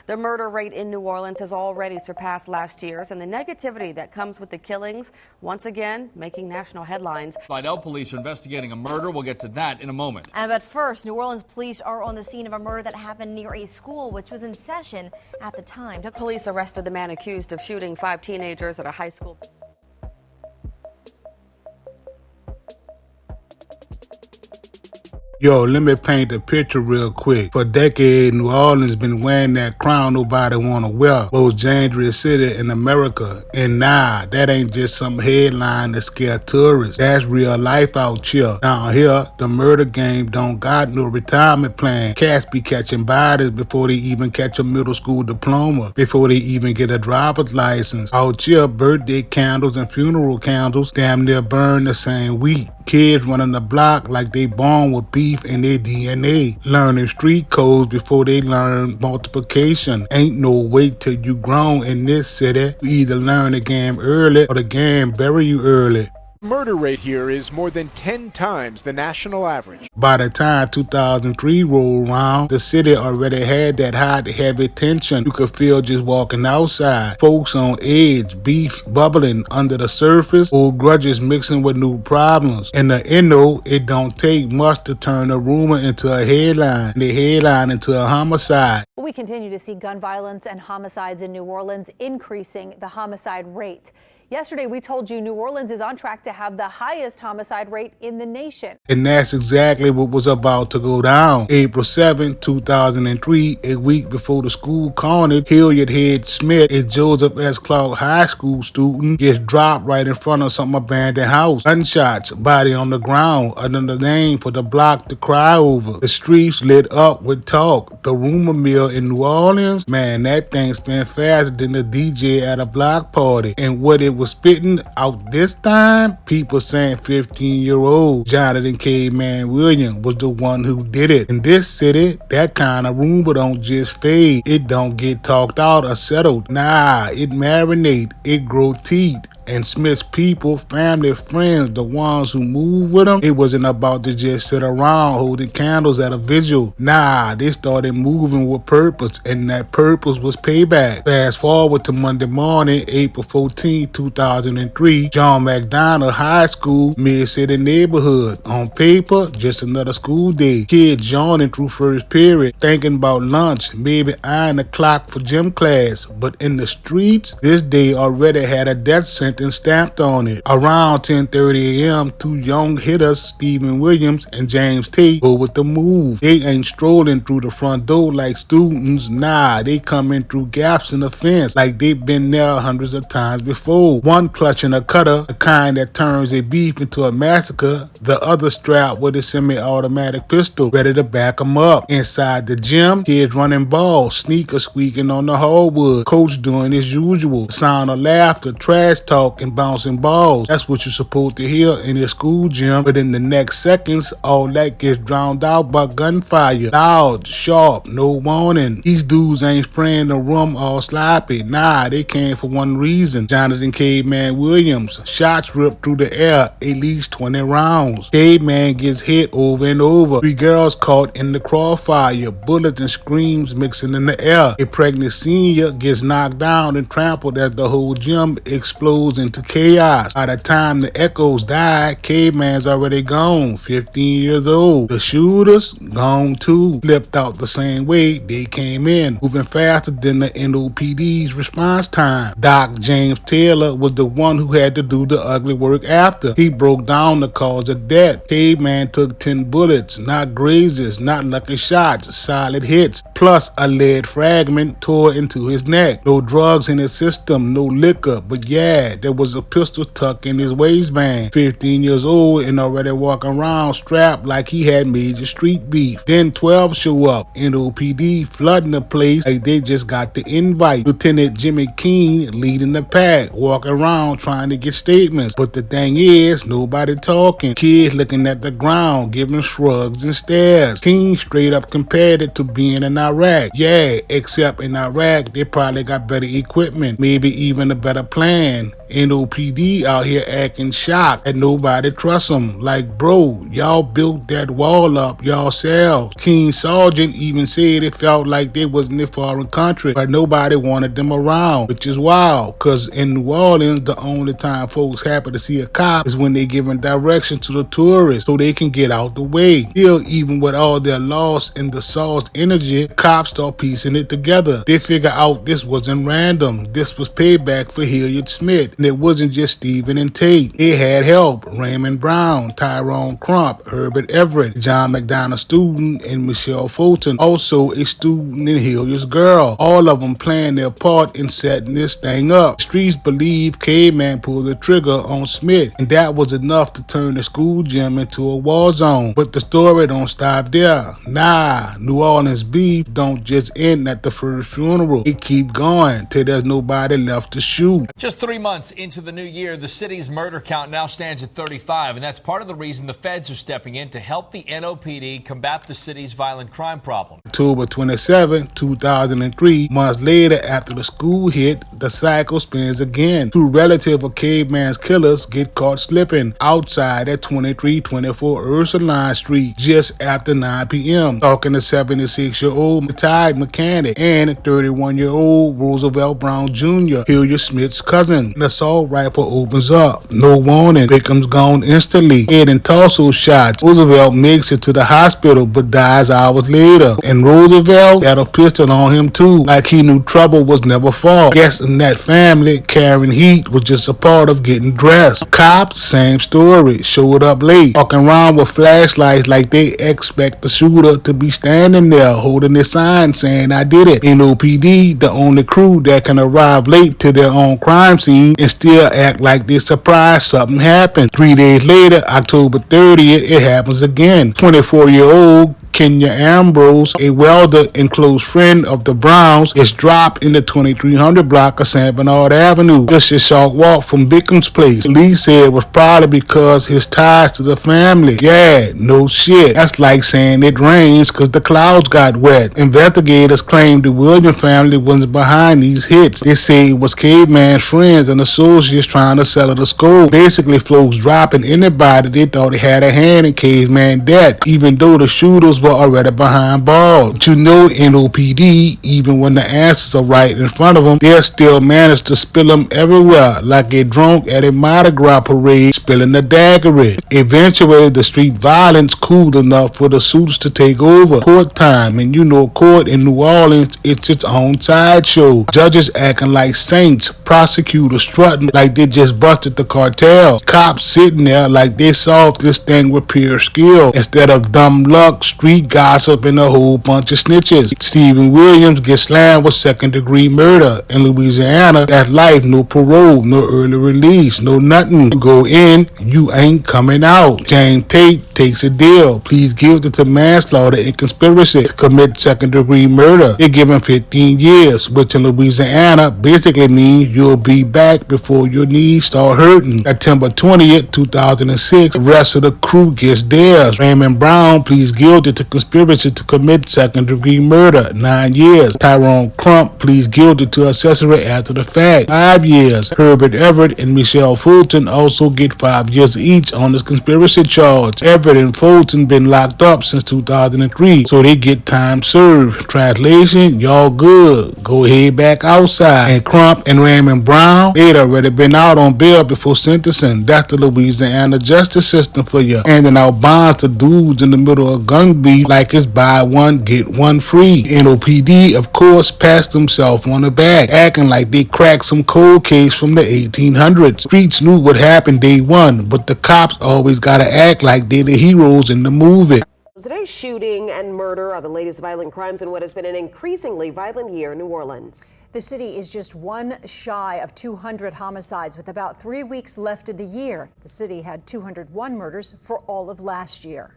The murder rate in New Orleans has already surpassed last year's, and the negativity that comes with the killings, once again, making national headlines. Slidell police are investigating a murder. We'll get to that in a moment. But first, New Orleans police are on the scene of a murder that happened near a school which was in session at the time. Police arrested the man accused of shooting 5 teenagers at a high school. Yo, let me paint the picture real quick. For decades, New Orleans been wearing that crown nobody wanna wear. Most dangerous city in America. And nah, that ain't just some headline that scare tourists. That's real life out here. Down here, the murder game don't got no retirement plan. Cats be catching bodies before they even catch a middle school diploma, before they even get a driver's license. Out here, birthday candles and funeral candles damn near burn the same week. Kids running the block like they born with beef in their DNA. Learning street codes before they learn multiplication. Ain't no wait till you grown in this city. You either learn the game early or the game bury you early. Murder rate here is more than 10 times the national average. By the time 2003 rolled around, the city already had that hot, heavy tension you could feel just walking outside. Folks on edge, beef bubbling under the surface, old grudges mixing with new problems. In the end though, it don't take much to turn a rumor into a headline, and the headline into a homicide. We continue to see gun violence and homicides in New Orleans, increasing the homicide rate. Yesterday, we told you New Orleans is on track to have the highest homicide rate in the nation. And that's exactly what was about to go down. April 7, 2003, a week before the school carnage, Hilliard Head Smith, a Joseph S. Clark High School student, gets dropped right in front of some abandoned house. Gunshots, body on the ground, another name for the block to cry over. The streets lit up with talk. The rumor mill in New Orleans, man, that thing spent faster than the DJ at a block party. And what it was spitting out this time, people saying 15-year-old Jonathan Caveman Williams was the one who did it. In this city, that kind of rumor don't just fade. It don't get talked out or settled. Nah, it marinate, it grow teeth. And Smith's people, family, friends, the ones who moved with him, it wasn't about to just sit around holding candles at a vigil. Nah, they started moving with purpose, and that purpose was payback. Fast forward to Monday morning, April 14, 2003, John Mcdonogh High School, mid-city neighborhood. On paper, just another school day. Kids yawning through first period, thinking about lunch, maybe eyeing the clock for gym class. But in the streets, this day already had a death sentence stamped on it. Around 10:30 a.m., 2 young hitters, Stephen Williams and James Tate, go with the move. They ain't strolling through the front door like students. Nah, they coming through gaps in the fence like they've been there hundreds of times before. One clutching a cutter, the kind that turns a beef into a massacre. The other strapped with a semi-automatic pistol, ready to back them up. Inside the gym, kids running balls, sneakers squeaking on the hardwood. Coach doing his usual. Sound of laughter, trash talk, and bouncing balls. That's what you're supposed to hear in a school gym, but in the next seconds, all that gets drowned out by gunfire. Loud, sharp, no warning. These dudes ain't spraying the room all sloppy. Nah, they came for one reason. Jonathan Caveman Williams. Shots ripped through the air, at least 20 rounds. Caveman gets hit over and over. 3 girls caught in the crossfire. Bullets and screams mixing in the air. A pregnant senior gets knocked down and trampled as the whole gym explodes into chaos. By the time the echoes die, Caveman's already gone, 15 years old. The shooters, gone too. Slipped out the same way they came in, moving faster than the NOPD's response time. Doc James Taylor was the one who had to do the ugly work after. He broke down the cause of death. Caveman took 10 bullets, not grazes, not lucky shots, solid hits, plus a lead fragment tore into his neck. No drugs in his system, no liquor, but yeah, there was a pistol tucked in his waistband. 15 years old and already walking around strapped like he had major street beef. Then 12 show up. NOPD flooding the place like they just got the invite. Lieutenant Jimmy Keene leading the pack, walking around trying to get statements. But the thing is, nobody talking. Kids looking at the ground, giving shrugs and stares. Keene straight up compared it to being in Iraq. Yeah, except in Iraq, they probably got better equipment, maybe even a better plan. NOPD out here acting shocked that nobody trusts them. Like, bro, y'all built that wall up yourselves. King Sergeant even said it felt like they was in a foreign country, but nobody wanted them around, which is wild, because in New Orleans, the only time folks happy to see a cop is when they giving direction to the tourists so they can get out the way. Still, even with all their loss in the sauced energy, cops start piecing it together. They figure out this wasn't random. This was payback for Hilliard Smith. And it wasn't just Stephen and Tate. They had help. Raymond Brown, Tyrone Crump, Herbert Everett, John Mcdonogh student, and Michelle Fulton, also a student in Hilliard's girl. All of them playing their part in setting this thing up. The streets believe Caveman pulled the trigger on Smith, and that was enough to turn the school gym into a war zone. But the story don't stop there. Nah, New Orleans beef don't just end at the first funeral. It keep going till there's nobody left to shoot. Just 3 months into the new year, the city's murder count now stands at 35, and that's part of the reason the feds are stepping in to help the NOPD combat the city's violent crime problem. October 27, 2003, months later after the school hit, the cycle spins again. Two relatives of Caveman's killers get caught slipping outside at 2324 Ursuline Street just after 9 p.m. talking to 76-year-old retired mechanic and 31-year-old Roosevelt Brown Jr., Hilliard Smith's cousin. An assault rifle opens up. No warning. Victim's gone instantly. Head and torso shots. Roosevelt makes it to the hospital but dies hours later. And Roosevelt had a pistol on him too, like he knew trouble was never far. Guess in that family, carrying heat was just a part of getting dressed. Cops, same story. Showed up late, walking around with flashlights like they expect the shooter to be standing there holding a sign saying I did it. NOPD, the only crew that can arrive late to their own crime scene and still act like they're surprised something happened. 3 days later, October 30th, it happens again. 24-year-old Kenya Ambrose, a welder and close friend of the Browns, is dropped in the 2300 block of St. Bernard Avenue, just a short walk from Bickham's place. Police said it was probably because his ties to the family. Yeah, no shit. That's like saying it rains because the clouds got wet. Investigators claim the Williams family was behind these hits. They say it was Caveman's friends and associates trying to settle the score. Basically, folks dropping anybody they thought they had a hand in Caveman's death, even though the shooters were already behind bars. But you know NOPD, even when the answers are right in front of them, they'll still manage to spill them everywhere, like a drunk at a Mardi Gras parade spilling the daiquiri. Eventually, the street violence cooled enough for the suits to take over. Court time, and you know court in New Orleans, it's its own sideshow. Judges acting like saints, prosecutors strutting like they just busted the cartel, cops sitting there like they solved this thing with pure skill instead of dumb luck, street gossip, and a whole bunch of snitches. Stephen Williams gets slammed with second-degree murder. In Louisiana, that's life, no parole, no early release, no nothing. You go in, you ain't coming out. James Tate takes a deal, pleads guilty to manslaughter and conspiracy to commit second-degree murder. They give him 15 years, which in Louisiana basically means you'll be back before your knees start hurting. September 20th, 2006, the rest of the crew gets theirs. Raymond Brown pleads guilty to conspiracy to commit second-degree murder, 9 years. Tyrone Crump pleads guilty to accessory after the fact, 5 years. Herbert Everett and Michelle Fulton also get 5 years each on this conspiracy charge. Everett and Fulton been locked up since 2003, so they get time served. Translation, y'all good. Go ahead back outside. And Crump and Raymond Brown, they'd already been out on bail before sentencing. That's the Louisiana justice system for you. Handing out bonds to dudes in the middle of gun beef like it's buy one, get one free. NOPD, of course, passed themselves on the back, acting like they cracked some cold case from the 1800s. Streets knew what happened day one, but the cops always gotta act like they're the heroes in the movie. Today's shooting and murder are the latest violent crimes in what has been an increasingly violent year in New Orleans. The city is just one shy of 200 homicides with about 3 weeks left in the year. The city had 201 murders for all of last year.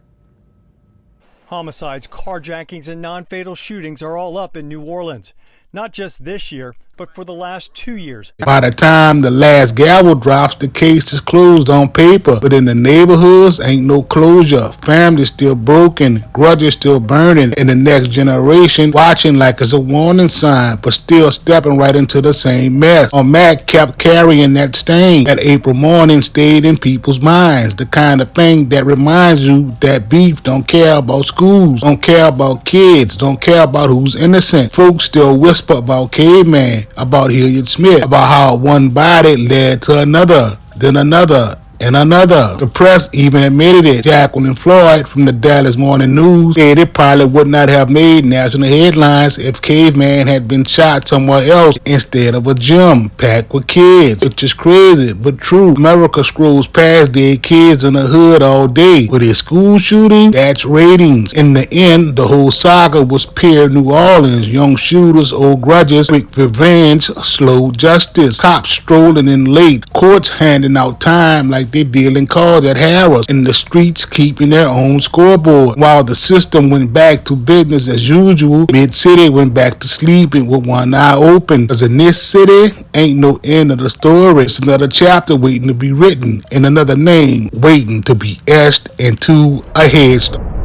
Homicides, carjackings, and non-fatal shootings are all up in New Orleans. not just this year, but for the last 2 years. By the time the last gavel drops, the case is closed on paper. But in the neighborhoods, ain't no closure. Families still broken, grudges still burning, and the next generation watching like it's a warning sign, but still stepping right into the same mess. Mac kept carrying that stain. That April morning stayed in people's minds. The kind of thing that reminds you that beef don't care about schools, don't care about kids, don't care about who's innocent. Folks still whisper about caveman, about Hilliard Smith, about how one body led to another, then another, and another. The press even admitted it. Jacqueline Floyd from the Dallas Morning News said it probably would not have made national headlines if Caveman had been shot somewhere else instead of a gym packed with kids. Which is crazy, but true. America scrolls past dead kids in the hood all day. With a school shooting, that's ratings. In the end, the whole saga was pure New Orleans. Young shooters, old grudges, quick revenge, slow justice. Cops strolling in late. Courts handing out time like they dealing cards at Harris, in the streets keeping their own scoreboard. While the system went back to business as usual, Mid-City went back to sleeping with one eye open. Cause in this city, ain't no end of the story. It's another chapter waiting to be written, and another name waiting to be etched into a headstone.